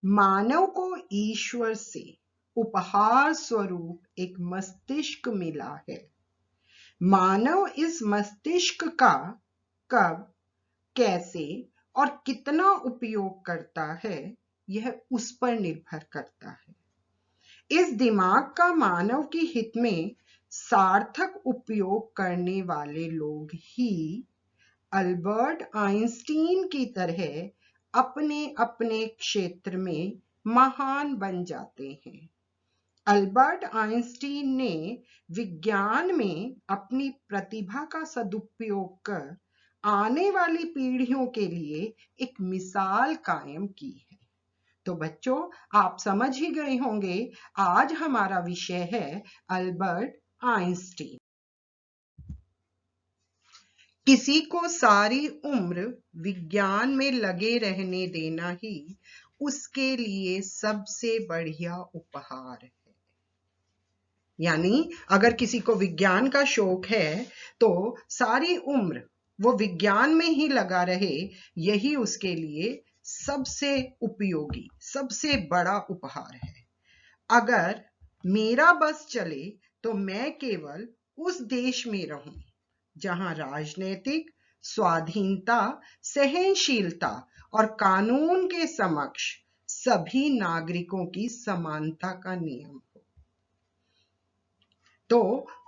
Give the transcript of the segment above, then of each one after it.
मानव को ईश्वर से उपहार स्वरूप एक मस्तिष्क मिला है। मानव इस मस्तिष्क का कब, कैसे और कितना उपयोग करता है, यह उस पर निर्भर करता है। इस दिमाग का मानव के हित में सार्थक उपयोग करने वाले लोग ही अल्बर्ट आइंस्टीन की तरह अपने अपने क्षेत्र में महान बन जाते हैं। अल्बर्ट आइंस्टीन ने विज्ञान में अपनी प्रतिभा का सदुपयोग कर आने वाली पीढ़ियों के लिए एक मिसाल कायम की है। तो बच्चों, आप समझ ही गए होंगे, आज हमारा विषय है अल्बर्ट आइंस्टीन। किसी को सारी उम्र विज्ञान में लगे रहने देना ही उसके लिए सबसे बढ़िया उपहार है। यानी अगर किसी को विज्ञान का शौक है तो सारी उम्र वो विज्ञान में ही लगा रहे, यही उसके लिए सबसे उपयोगी, सबसे बड़ा उपहार है। अगर मेरा बस चले तो मैं केवल उस देश में रहूं जहां राजनीतिक स्वाधीनता, सहनशीलता और कानून के समक्ष सभी नागरिकों की समानता का नियम हो। तो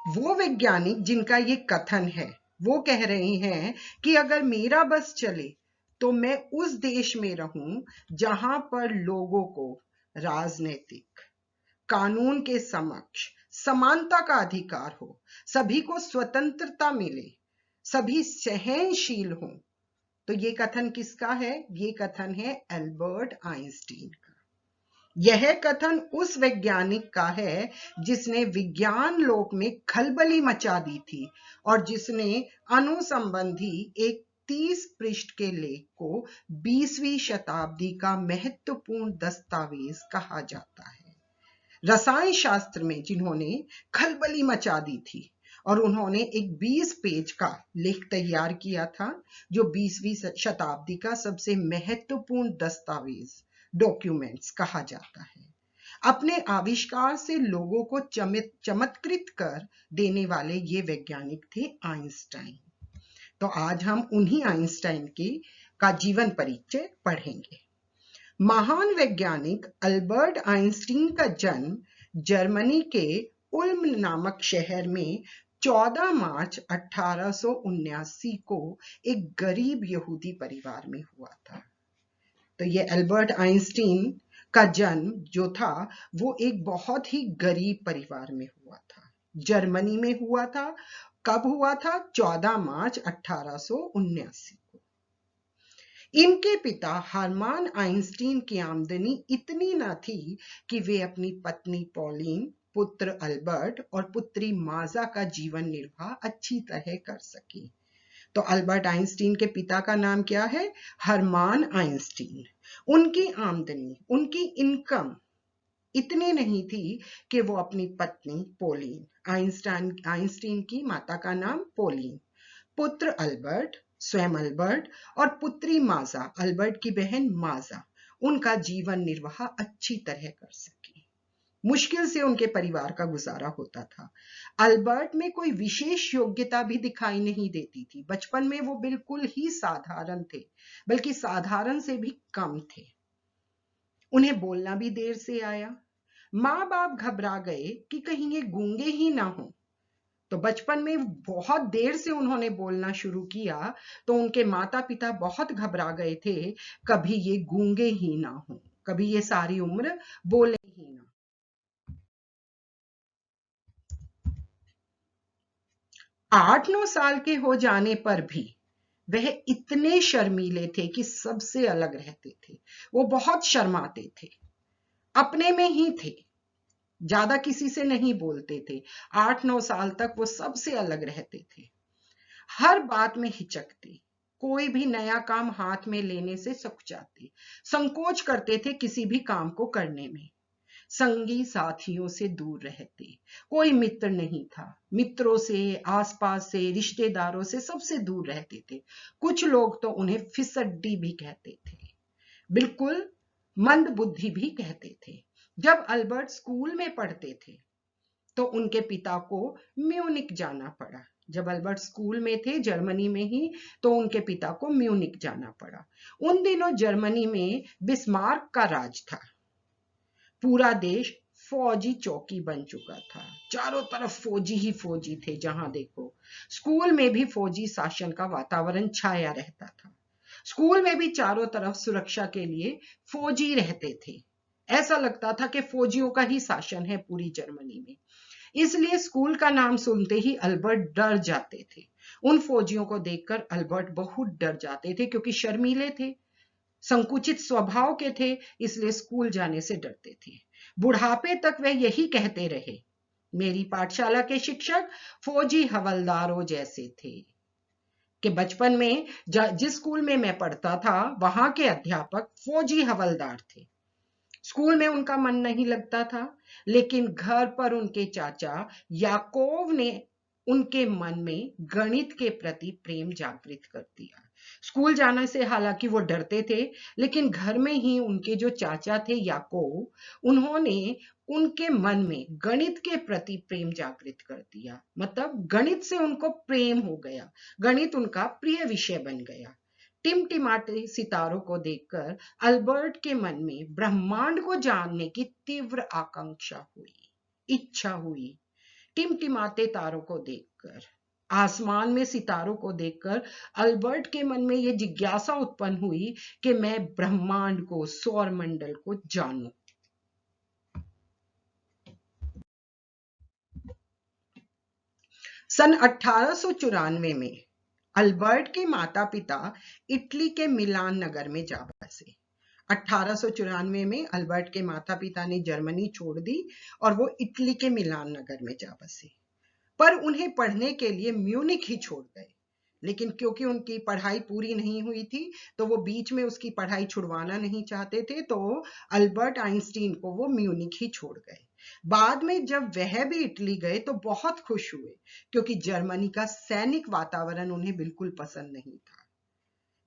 वो वैज्ञानिक जिनका ये कथन है, वो कह रहे हैं कि अगर मेरा बस चले तो मैं उस देश में रहूं जहां पर लोगों को राजनीतिक, कानून के समक्ष समानता का अधिकार हो, सभी को स्वतंत्रता मिले, सभी सहनशील हों। तो ये कथन किसका है? ये कथन है अल्बर्ट आइंस्टीन का। यह कथन उस वैज्ञानिक का है जिसने विज्ञान लोक में खलबली मचा दी थी और जिसने अणु संबंधी एक 30 पृष्ठ के लेख को 20वीं शताब्दी का महत्वपूर्ण दस्तावेज कहा जाता है। रसायन शास्त्र में जिन्होंने खलबली मचा दी थी और उन्होंने एक 20 पेज का लेख तैयार किया था, जो 20वीं शताब्दी का सबसे महत्वपूर्ण दस्तावेज, डॉक्यूमेंट्स कहा जाता है। अपने आविष्कार से लोगों को चमत्कृत कर देने वाले ये वैज्ञानिक थे आइंस्टाइन। तो आज हम उन्हीं आइंस्टाइन का जीवन परिचय पढ़ेंगे। महान वैज्ञानिक अल्बर्ट आइंस्टीन का जन्म जर्मनी के उल्म नामक शहर में 14 मार्च 1879 को एक गरीब यहूदी परिवार में हुआ था। तो ये अल्बर्ट आइंस्टीन का जन्म जो था वो एक बहुत ही गरीब परिवार में हुआ था, जर्मनी में हुआ था। कब हुआ था? 14 मार्च 1879 को। इनके पिता हरमान आइंस्टीन की आमदनी इतनी न थी कि वे अपनी पत्नी पॉलिन, पुत्र अल्बर्ट और पुत्री माजा का जीवन निर्वाह अच्छी तरह कर सके। तो अल्बर्ट आइंस्टीन के पिता का नाम क्या है? हरमान आइंस्टीन। उनकी आमदनी, उनकी इनकम इतनी नहीं थी कि वो अपनी पत्नी पॉलिन, आइंस्टीन की माता का नाम पॉलिन, पुत्र अल्बर्ट, स्वयं अल्बर्ट और पुत्री माजा, अल्बर्ट की बहन माजा, उनका जीवन निर्वाह अच्छी तरह कर सके। मुश्किल से उनके परिवार का गुजारा होता था। अल्बर्ट में कोई विशेष योग्यता भी दिखाई नहीं देती थी। बचपन में वो बिल्कुल ही साधारण थे, बल्कि साधारण से भी कम थे। उन्हें बोलना भी देर से आया। माँ बाप घबरा गए कि कहीं ये गूंगे ही ना हो। तो बचपन में बहुत देर से उन्होंने बोलना शुरू किया, तो उनके माता पिता बहुत घबरा गए थे, कभी ये गूंगे ही ना हो, कभी ये सारी उम्र बोले ही ना। 8-9 साल के हो जाने पर भी वह इतने शर्मीले थे कि सबसे अलग रहते थे। वो बहुत शर्माते थे, अपने में ही थे, ज्यादा किसी से नहीं बोलते थे। 8-9 साल तक वो सबसे अलग रहते थे, हर बात में हिचकते, कोई भी नया काम हाथ में लेने से सकुचाते, संकोच करते थे किसी भी काम को करने में, संगी साथियों से दूर रहते, कोई मित्र नहीं था, मित्रों से, आसपास से, रिश्तेदारों से, सबसे दूर रहते थे। कुछ लोग तो उन्हें फिसड्डी भी कहते थे। बिल्कुल मंद बुद्धि भी कहते थे। जब अल्बर्ट स्कूल में पढ़ते थे तो उनके पिता को म्यूनिक जाना पड़ा। जब अल्बर्ट स्कूल में थे जर्मनी में ही, तो उनके पिता को म्यूनिक जाना पड़ा। उन दिनों जर्मनी में बिस्मार्क का राज था। पूरा देश फौजी चौकी बन चुका था। चारों तरफ फौजी ही फौजी थे। जहां देखो स्कूल में भी फौजी शासन का वातावरण छाया रहता था। स्कूल में भी चारों तरफ सुरक्षा के लिए फौजी रहते थे। ऐसा लगता था कि फौजियों का ही शासन है पूरी जर्मनी में। इसलिए स्कूल का नाम सुनते ही अल्बर्ट डर जाते थे। उन फौजियों को देखकर अल्बर्ट बहुत डर जाते थे, क्योंकि शर्मीले थे, संकुचित स्वभाव के थे, इसलिए स्कूल जाने से डरते थे। बुढ़ापे तक वे यही कहते रहे, मेरी पाठशाला के शिक्षक फौजी हवलदारों जैसे थे। कि बचपन में जिस स्कूल में मैं पढ़ता था वहां के अध्यापक फौजी हवलदार थे। स्कूल में उनका मन नहीं लगता था, लेकिन घर पर उनके चाचा याकोव ने उनके मन में गणित के प्रति प्रेम जागृत कर दिया। स्कूल जाने से हालांकि वो डरते थे, लेकिन घर में ही उनके जो चाचा थे याकोव, उन्होंने उनके मन में गणित के प्रति प्रेम जागृत कर दिया। मतलब गणित से उनको प्रेम हो गया, गणित उनका प्रिय विषय बन गया। टिमटिमाते सितारों को देखकर अल्बर्ट के मन में ब्रह्मांड को जानने की तीव्र आकांक्षा हुई, इच्छा हुई। टिमटिमाते तारों को देखकर, आसमान में सितारों को देखकर अल्बर्ट के मन में यह जिज्ञासा उत्पन्न हुई कि मैं ब्रह्मांड को, सौर मंडल को जानूं। सन 1894 में अल्बर्ट के माता पिता इटली के मिलान नगर में जा बसे। 1894 में अल्बर्ट के माता पिता ने जर्मनी छोड़ दी और वो इटली के मिलान नगर में जा बसे। पर उन्हें पढ़ने के लिए म्यूनिक ही छोड़ गए। लेकिन क्योंकि उनकी पढ़ाई पूरी नहीं हुई थी, तो वो बीच में उसकी पढ़ाई छुड़वाना नहीं चाहते थे, तो अल्बर्ट आइंस्टीन को वो म्यूनिक ही छोड़ गए। बाद में जब वह भी इटली गए तो बहुत खुश हुए, क्योंकि जर्मनी का सैनिक वातावरण उन्हें बिल्कुल पसंद नहीं था।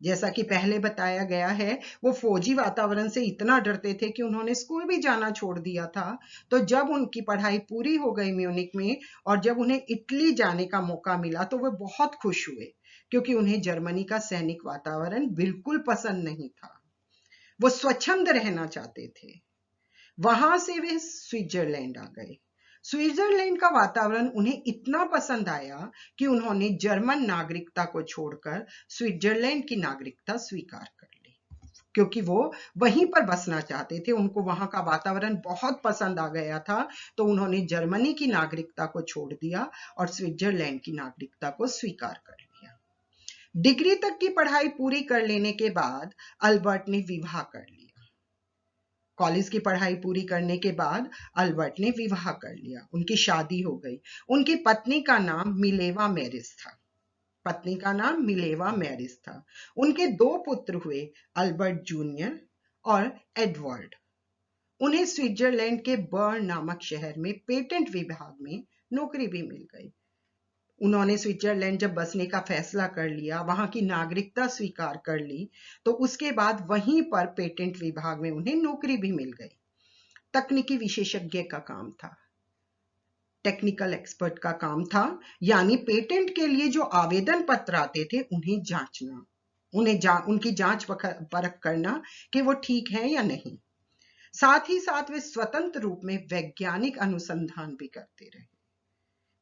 जैसा कि पहले बताया गया है, वो फौजी वातावरण से इतना डरते थे कि उन्होंने स्कूल भी जाना छोड़ दिया था। तो जब उनकी पढ़ाई पूरी हो गई म्यूनिक में और जब उन्हें इटली जाने का मौका मिला, तो वे बहुत खुश हुए, क्योंकि उन्हें जर्मनी का सैनिक वातावरण बिल्कुल पसंद नहीं था। वो स्वच्छंद रहना चाहते थे। वहां से वे स्विट्जरलैंड आ गए। स्विट्जरलैंड का वातावरण उन्हें इतना पसंद आया कि उन्होंने जर्मन नागरिकता को छोड़कर स्विट्जरलैंड की नागरिकता स्वीकार कर ली, क्योंकि वो वहीं पर बसना चाहते थे। उनको वहां का वातावरण बहुत पसंद आ गया था, तो उन्होंने जर्मनी की नागरिकता को छोड़ दिया और स्विट्जरलैंड की नागरिकता को स्वीकार कर लिया। डिग्री तक की पढ़ाई पूरी कर लेने के बाद अल्बर्ट ने विवाह कर लिया। कॉलेज की पढ़ाई पूरी करने के बाद अल्बर्ट ने विवाह कर लिया। उनकी शादी हो गई। उनकी पत्नी का नाम मिलेवा मैरिस था। पत्नी का नाम मिलेवा मैरिस था। उनके 2 पुत्र हुए, अल्बर्ट जूनियर और एडवर्ड। उन्हें स्विट्जरलैंड के बर्न नामक शहर में पेटेंट विभाग में नौकरी भी मिल गई। उन्होंने स्विट्जरलैंड जब बसने का फैसला कर लिया, वहां की नागरिकता स्वीकार कर ली, तो उसके बाद वहीं पर पेटेंट विभाग में उन्हें नौकरी भी मिल गई। तकनीकी विशेषज्ञ का काम था, टेक्निकल एक्सपर्ट का काम था, यानी पेटेंट के लिए जो आवेदन पत्र आते थे उन्हें जांचना, उनकी जांच परख करना कि वो ठीक है या नहीं। साथ ही साथ वे स्वतंत्र रूप में वैज्ञानिक अनुसंधान भी करते रहे।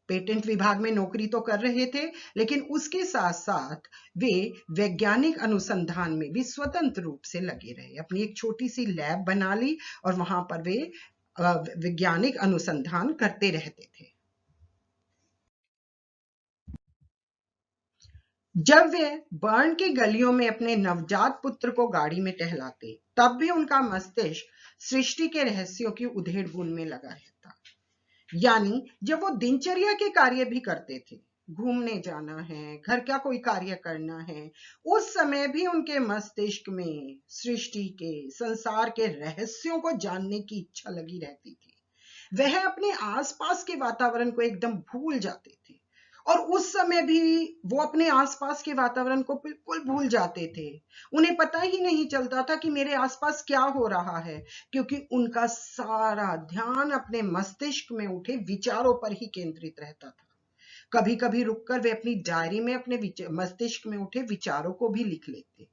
पेटेंट विभाग में नौकरी तो कर रहे थे, लेकिन उसके साथ साथ वे वैज्ञानिक अनुसंधान में भी स्वतंत्र रूप से लगे रहे। अपनी एक छोटी सी लैब बना ली और वहां पर वे वैज्ञानिक अनुसंधान करते रहते थे। जब वे बर्न की गलियों में अपने नवजात पुत्र को गाड़ी में टहलाते, तब भी उनका मस्तिष्क सृष्टि के रहस्यों की उधेड़-बुन में लगा रहता। यानी जब वो दिनचर्या के कार्य भी करते थे, घूमने जाना है, घर का कोई कार्य करना है, उस समय भी उनके मस्तिष्क में सृष्टि के, संसार के रहस्यों को जानने की इच्छा लगी रहती थी। वह अपने आसपास के वातावरण को एकदम भूल जाते थे। और उस समय भी वो अपने आसपास के वातावरण को बिल्कुल भूल जाते थे। उन्हें पता ही नहीं चलता था कि मेरे आसपास क्या हो रहा है, क्योंकि उनका सारा ध्यान अपने मस्तिष्क में उठे विचारों पर ही केंद्रित रहता था। कभी कभी रुककर वे अपनी डायरी में अपने मस्तिष्क में उठे विचारों को भी लिख लेते।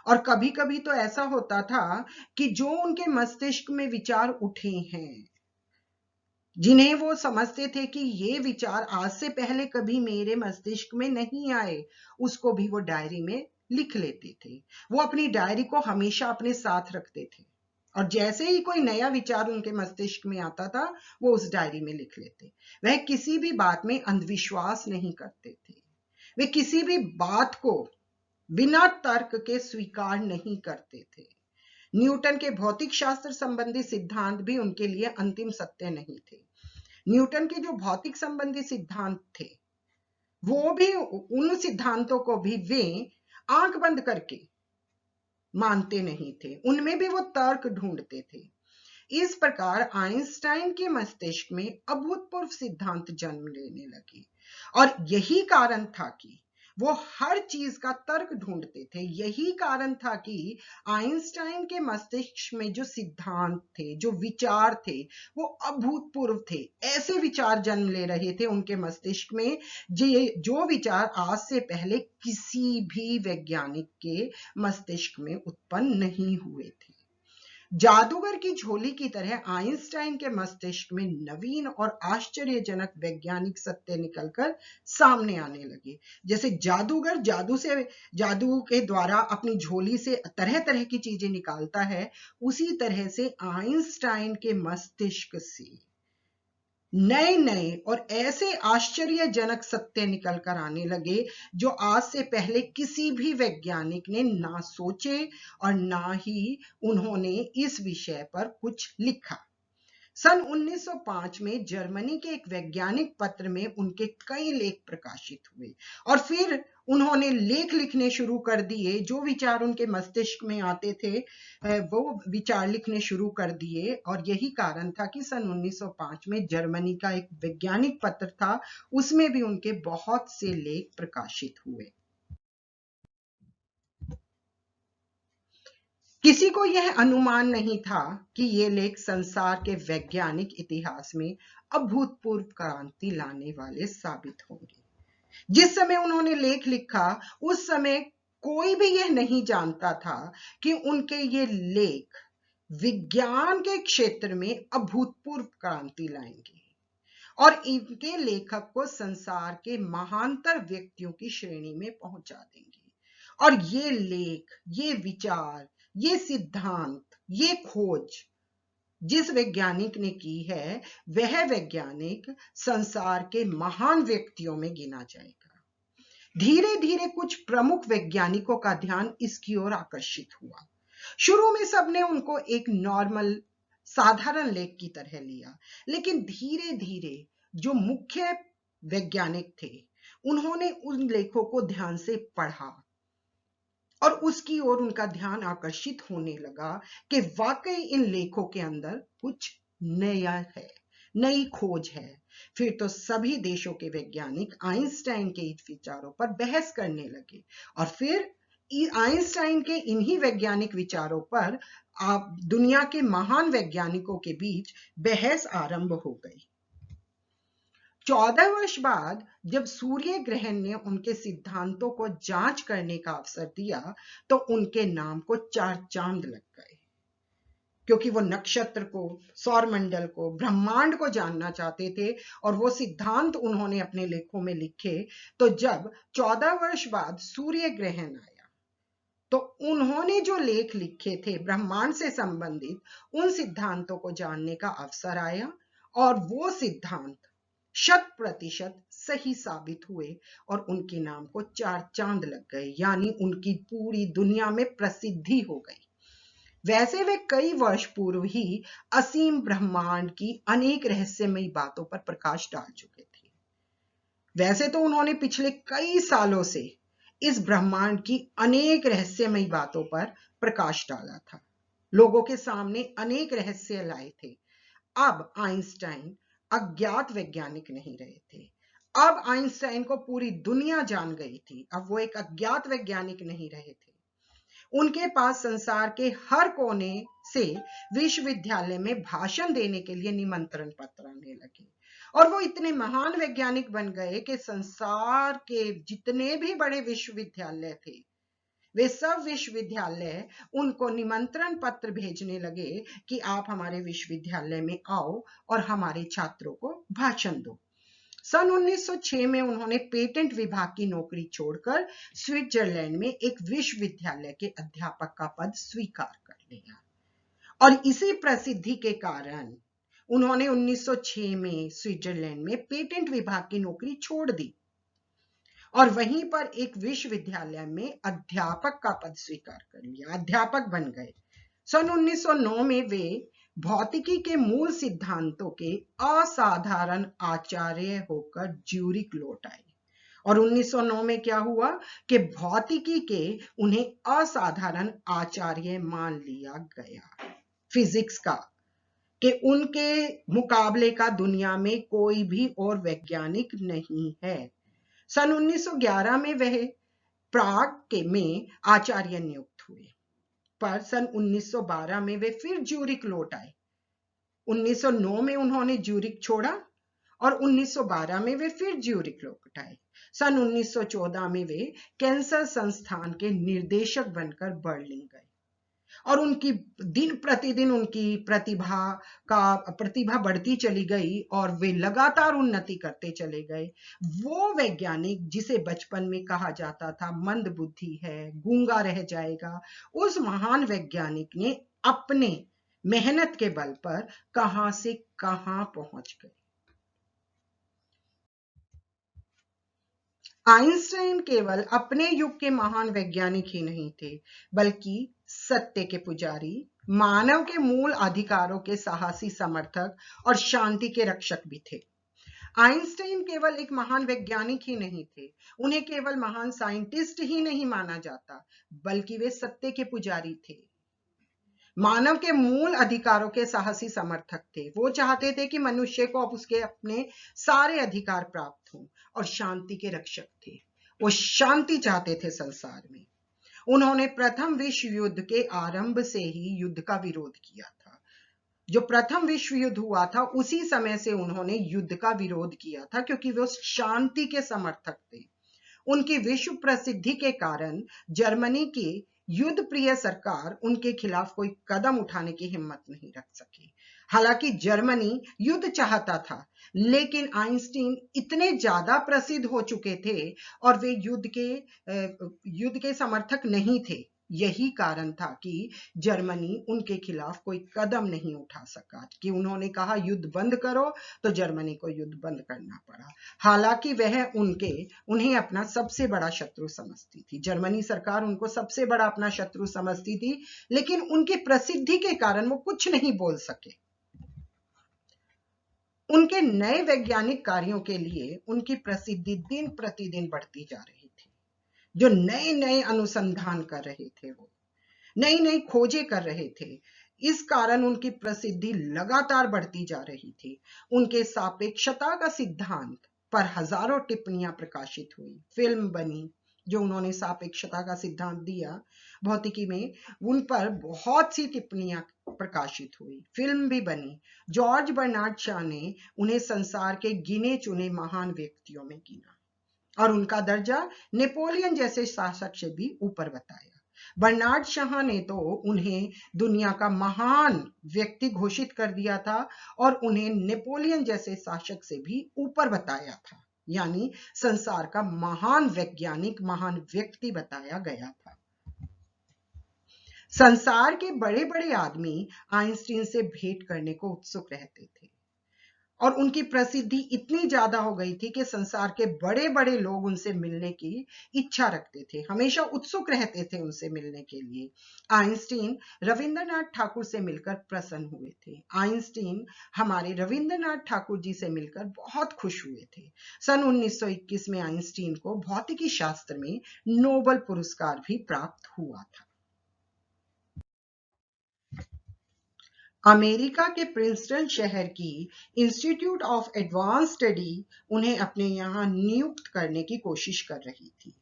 और कभी कभी तो ऐसा होता था कि जो उनके मस्तिष्क में विचार उठे हैं, जिन्हें वो समझते थे कि ये विचार आज से पहले कभी मेरे मस्तिष्क में नहीं आए, उसको भी वो डायरी में लिख लेते थे। वो अपनी डायरी को हमेशा अपने साथ रखते थे, और जैसे ही कोई नया विचार उनके मस्तिष्क में आता था, वो उस डायरी में लिख लेते। वह किसी भी बात में अंधविश्वास नहीं करते थे। वे किसी भी बात को बिना तर्क के स्वीकार नहीं करते थे। न्यूटन के भौतिक शास्त्र संबंधी सिद्धांत भी उनके लिए अंतिम सत्य नहीं थे। न्यूटन के जो भौतिक संबंधी सिद्धांत थे, वो भी, उन सिद्धांतों को भी वे आंख बंद करके मानते नहीं थे। उनमें भी वो तर्क ढूंढते थे। इस प्रकार आइंस्टाइन के मस्तिष्क में अभूतपूर्व सिद्धांत जन्म लेने लगे, और यही कारण था कि वो हर चीज का तर्क ढूंढते थे। यही कारण था कि आइंस्टाइन के मस्तिष्क में जो सिद्धांत थे, जो विचार थे, वो अभूतपूर्व थे। ऐसे विचार जन्म ले रहे थे उनके मस्तिष्क में, जो विचार आज से पहले किसी भी वैज्ञानिक के मस्तिष्क में उत्पन्न नहीं हुए थे। जादूगर की झोली की तरह आइंस्टाइन के मस्तिष्क में नवीन और आश्चर्यजनक वैज्ञानिक सत्य निकलकर सामने आने लगे। जैसे जादूगर जादू के द्वारा अपनी झोली से तरह तरह की चीजें निकालता है, उसी तरह से आइंस्टाइन के मस्तिष्क से नए नए और ऐसे आश्चर्यजनक सत्य निकल कर आने लगे, जो आज से पहले किसी भी वैज्ञानिक ने ना सोचे और ना ही उन्होंने इस विषय पर कुछ लिखा। सन 1905 में जर्मनी के एक वैज्ञानिक पत्र में उनके कई लेख प्रकाशित हुए, और फिर उन्होंने लेख लिखने शुरू कर दिए। जो विचार उनके मस्तिष्क में आते थे, वो विचार लिखने शुरू कर दिए। और यही कारण था कि सन 1905 में जर्मनी का एक वैज्ञानिक पत्र था, उसमें भी उनके बहुत से लेख प्रकाशित हुए। किसी को यह अनुमान नहीं था कि ये लेख संसार के वैज्ञानिक इतिहास में अभूतपूर्व क्रांति लाने वाले साबित होंगे। जिस समय उन्होंने लेख लिखा, उस समय कोई भी यह नहीं जानता था कि उनके ये लेख विज्ञान के क्षेत्र में अभूतपूर्व क्रांति लाएंगे और इनके लेखक को संसार के महानतर व्यक्तियों की श्रेणी में पहुंचा देंगे। और ये लेख, ये विचार, ये सिद्धांत, ये खोज जिस वैज्ञानिक ने की है, वह वैज्ञानिक संसार के महान व्यक्तियों में गिना जाएगा। धीरे धीरे कुछ प्रमुख वैज्ञानिकों का ध्यान इसकी ओर आकर्षित हुआ। शुरू में सबने उनको एक नॉर्मल, साधारण लेख की तरह लिया, लेकिन धीरे धीरे जो मुख्य वैज्ञानिक थे, उन्होंने उन लेखों को ध्यान से पढ़ा और उसकी ओर उनका ध्यान आकर्षित होने लगा कि वाकई इन लेखों के अंदर कुछ नया है, नई खोज है। फिर तो सभी देशों के वैज्ञानिक आइंस्टाइन के इन विचारों पर बहस करने लगे, और फिर आइंस्टाइन के इन्हीं वैज्ञानिक विचारों पर दुनिया के महान वैज्ञानिकों के बीच बहस आरंभ हो गई। 14 वर्ष बाद जब सूर्य ग्रहण ने उनके सिद्धांतों को जांच करने का अवसर दिया, तो उनके नाम को 4 चांद लग गए, क्योंकि वो नक्षत्र को, सौरमंडल को, ब्रह्मांड को जानना चाहते थे, और वो सिद्धांत उन्होंने अपने लेखों में लिखे। तो जब 14 वर्ष बाद सूर्य ग्रहण आया, तो उन्होंने जो लेख लिखे थे ब्रह्मांड से संबंधित, उन सिद्धांतों को जानने का अवसर आया, और वो सिद्धांत 100% सही साबित हुए, और उनके नाम को 4 चांद लग गए, यानी उनकी पूरी दुनिया में प्रसिद्धि हो गई। वैसे वे कई वर्ष पूर्व ही असीम ब्रह्मांड की अनेक रहस्यमयी बातों पर प्रकाश डाल चुके थे। वैसे तो उन्होंने पिछले कई सालों से इस ब्रह्मांड की अनेक रहस्यमयी बातों पर प्रकाश डाला था, लोगों के सामने अनेक रहस्य लाए थे। अब आइंस्टाइन अज्ञात वैज्ञानिक नहीं रहे थे, अब आइंस्टाइन को पूरी दुनिया जान गई थी। अब वो एक अज्ञात वैज्ञानिक नहीं रहे थे। उनके पास संसार के हर कोने से विश्वविद्यालय में भाषण देने के लिए निमंत्रण पत्र आने लगे और वो इतने महान वैज्ञानिक बन गए कि संसार के जितने भी बड़े विश्वविद्यालय थे, वे सब विश्वविद्यालय उनको निमंत्रण पत्र भेजने लगे कि आप हमारे विश्वविद्यालय में आओ और हमारे छात्रों को भाषण दो। सन 1906 में उन्होंने पेटेंट विभाग की नौकरी छोड़कर स्विट्जरलैंड में एक विश्वविद्यालय के अध्यापक का पद स्वीकार कर लिया और इसी प्रसिद्धि के कारण उन्होंने 1906 में स्विट्जरलैंड में पेटेंट विभाग की नौकरी छोड़ दी और वहीं पर एक विश्वविद्यालय में अध्यापक का पद स्वीकार कर लिया, अध्यापक बन गए। सन 1909 में वे भौतिकी के मूल सिद्धांतों के असाधारण आचार्य होकर ज्यूरिक लौट आए और 1909 में क्या हुआ कि भौतिकी के उन्हें असाधारण आचार्य मान लिया गया, फिजिक्स का, कि उनके मुकाबले का दुनिया में कोई भी और वैज्ञानिक नहीं है। सन 1911 में वह प्राग में आचार्य नियुक्त हुए, पर सन 1912 में वे फिर ज्यूरिक लौट आए। 1909 में उन्होंने ज्यूरिक छोड़ा और 1912 में वे फिर ज्यूरिक लौट आए। सन 1914 में वे कैंसर संस्थान के निर्देशक बनकर बर्लिन गए और उनकी दिन प्रतिदिन उनकी प्रतिभा बढ़ती चली गई और वे लगातार उन्नति करते चले गए। वो वैज्ञानिक जिसे बचपन में कहा जाता था मंदबुद्धि है, गूंगा रह जाएगा, उस महान वैज्ञानिक ने अपने मेहनत के बल पर कहां से कहां पहुंच गए। आइंस्टाइन केवल अपने युग के महान वैज्ञानिक ही नहीं थे, बल्कि सत्य के पुजारी, मानव के मूल अधिकारों के साहसी समर्थक और शांति के रक्षक भी थे। आइंस्टाइन केवल एक महान वैज्ञानिक ही नहीं थे, उन्हें केवल महान साइंटिस्ट ही नहीं माना जाता, बल्कि वे सत्य के पुजारी थे, मानव के मूल अधिकारों के साहसी समर्थक थे। वो चाहते थे कि मनुष्य को अब उसके अपने सारे अधिकार प्राप्त हों और शांति के रक्षक थे। वो शांति चाहते थे संसार में। उन्होंने प्रथम विश्व युद्ध के आरंभ से ही युद्ध का विरोध किया था। जो प्रथम विश्व युद्ध हुआ था उसी समय से उन्होंने युद्ध का विरोध किया था, क्योंकि वो शांति के समर्थक थे। उनकी विश्व प्रसिद्धि के कारण जर्मनी की युद्ध प्रिय सरकार उनके खिलाफ कोई कदम उठाने की हिम्मत नहीं रख सकी। हालांकि जर्मनी युद्ध चाहता था, लेकिन आइंस्टीन इतने ज्यादा प्रसिद्ध हो चुके थे और वे युद्ध के समर्थक नहीं थे। यही कारण था कि जर्मनी उनके खिलाफ कोई कदम नहीं उठा सका, कि उन्होंने कहा युद्ध बंद करो, तो जर्मनी को युद्ध बंद करना पड़ा। हालांकि वह उन्हें अपना सबसे बड़ा शत्रु समझती थी, जर्मनी सरकार उनको सबसे बड़ा अपना शत्रु समझती थी, लेकिन उनकी प्रसिद्धि के कारण वो कुछ नहीं बोल सके। उनके नए वैज्ञानिक कार्यों के लिए उनकी प्रसिद्धि दिन प्रतिदिन बढ़ती जा रही थी। जो नए नए अनुसंधान कर रहे थे, वो नई नई खोजें कर रहे थे, इस कारण उनकी प्रसिद्धि लगातार बढ़ती जा रही थी। उनके सापेक्षता का सिद्धांत पर हजारों टिप्पणियां प्रकाशित हुई, फिल्म बनी जो उन्होंने सापेक्षता का सिद्धांत दिया भौतिकी में, उन पर बहुत सी टिप्पणियां प्रकाशित हुई, फिल्म भी बनी। जॉर्ज बर्नार्ड शॉ ने उन्हें संसार के गिने चुने महान व्यक्तियों में गिना और उनका दर्जा नेपोलियन जैसे शासक से भी ऊपर बताया। बर्नार्ड शाह ने तो उन्हें दुनिया का महान व्यक्ति घोषित कर दिया था और उन्हें नेपोलियन जैसे शासक से भी ऊपर बताया था, यानी संसार का महान वैज्ञानिक, महान व्यक्ति बताया गया था। संसार के बड़े बड़े आदमी आइंस्टीन से भेंट करने को उत्सुक रहते थे और उनकी प्रसिद्धि इतनी ज्यादा हो गई थी कि संसार के बड़े बड़े लोग उनसे मिलने की इच्छा रखते थे, हमेशा उत्सुक रहते थे उनसे मिलने के लिए। आइंस्टीन रविंद्रनाथ ठाकुर से मिलकर प्रसन्न हुए थे। आइंस्टीन हमारे रविंद्रनाथ ठाकुर जी से मिलकर बहुत खुश हुए थे। सन 1921 में आइंस्टीन को भौतिकी शास्त्र में नोबेल पुरस्कार भी प्राप्त हुआ था। अमेरिका के प्रिंसटन शहर की इंस्टीट्यूट ऑफ एडवांस स्टडी उन्हें अपने यहाँ नियुक्त करने की कोशिश कर रही थी।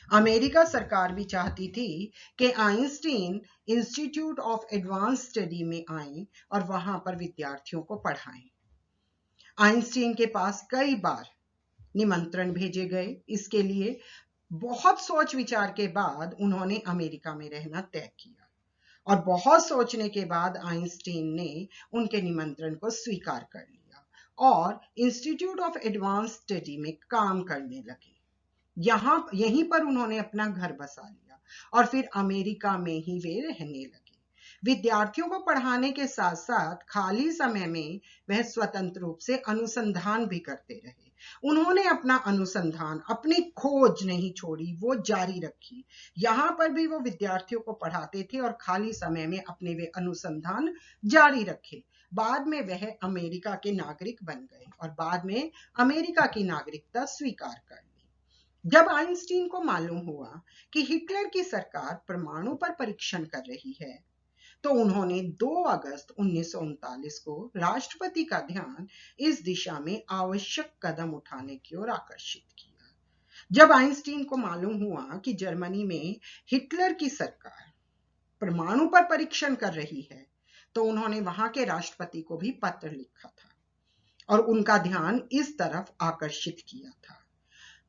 अमेरिका सरकार भी चाहती थी कि Einstein institute of advance study में आएं और वहां पर विद्यार्थियों को पढ़ाएं। आइंस्टीन के पास कई बार निमंत्रण भेजे गए। इसके लिए बहुत सोच विचार के बाद उन्होंने अमेरिका में रहना तय किया और बहुत सोचने के बाद आइंस्टीन ने उनके निमंत्रण को स्वीकार कर लिया और इंस्टीट्यूट ऑफ एडवांस स्टडी में काम करने लगे। यहीं पर उन्होंने अपना घर बसा लिया और फिर अमेरिका में ही वे रहने लगे। विद्यार्थियों को पढ़ाने के साथ साथ खाली समय में वह स्वतंत्र रूप से अनुसंधान भी करते रहे। उन्होंने अपना अनुसंधान, अपनी खोज नहीं छोड़ी, वो जारी रखी। यहाँ पर भी वो विद्यार्थियों को पढ़ाते थे और खाली समय में अपने वे अनुसंधान जारी रखे। बाद में वह अमेरिका के नागरिक बन गए और बाद में अमेरिका की नागरिकता स्वीकार कर ली। जब आइंस्टीन को मालूम हुआ कि हिटलर की सरकार परमाणु पर परीक्षण कर रही है, तो उन्होंने 2 अगस्त 1939 को राष्ट्रपति का ध्यान इस दिशा में आवश्यक कदम उठाने की ओर आकर्षित किया। जब आइंस्टीन को मालूम हुआ कि जर्मनी में हिटलर की सरकार परमाणु पर परीक्षण कर रही है, तो उन्होंने वहां के राष्ट्रपति को भी पत्र लिखा था और उनका ध्यान इस तरफ आकर्षित किया था।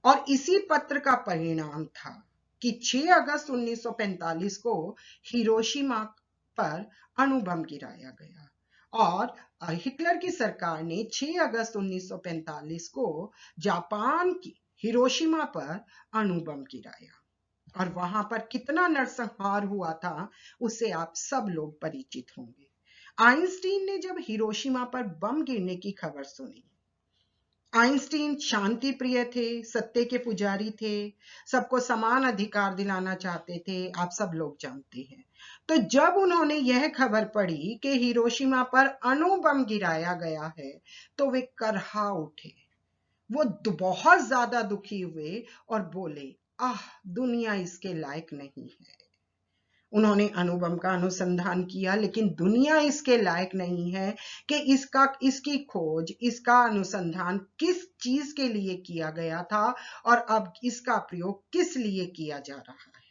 और इसी पत्र का परिणाम था कि 6 अगस्त 1945 को हिरोशिमा पर अणु बम गिराया गया और हिटलर की सरकार ने 6 अगस्त 1945 को जापान की हिरोशिमा पर अणु बम गिराया और वहां पर कितना नरसंहार हुआ था उससे आप सब लोग परिचित होंगे। आइंस्टीन ने जब हिरोशिमा पर बम गिरने की खबर सुनी, आइंस्टीन शांति प्रिय थे, सत्य के पुजारी थे, सबको समान अधिकार दिलाना चाहते थे, आप सब लोग जानते हैं। तो जब उन्होंने यह खबर पढ़ी कि हिरोशिमा पर अणु बम गिराया गया है, तो वे करहा उठे। वो बहुत ज्यादा दुखी हुए और बोले, आह, दुनिया इसके लायक नहीं है। उन्होंने अणु बम का अनुसंधान किया, लेकिन दुनिया इसके लायक नहीं है कि इसकी खोज, इसका अनुसंधान किस चीज के लिए किया गया था और अब इसका प्रयोग किस लिए किया जा रहा है।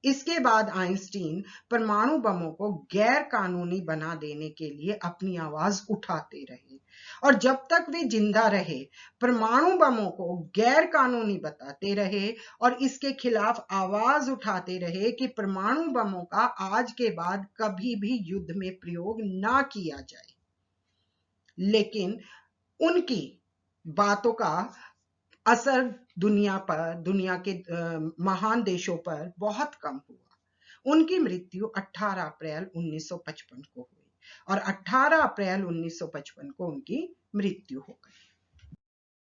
इसके बाद आइंस्टीन परमाणु बमों को गैर कानूनी बना देने के लिए अपनी आवाज उठाते रहे और जब तक वे जिंदा रहे परमाणु बमों को गैर कानूनी बताते रहे और इसके खिलाफ आवाज उठाते रहे कि परमाणु बमों का आज के बाद कभी भी युद्ध में प्रयोग ना किया जाए। लेकिन उनकी बातों का असर दुनिया के महान देशों पर बहुत कम हुआ। उनकी मृत्यु 18 अप्रैल 1955 को हुई और 18 अप्रैल 1955 को उनकी मृत्यु हो गई।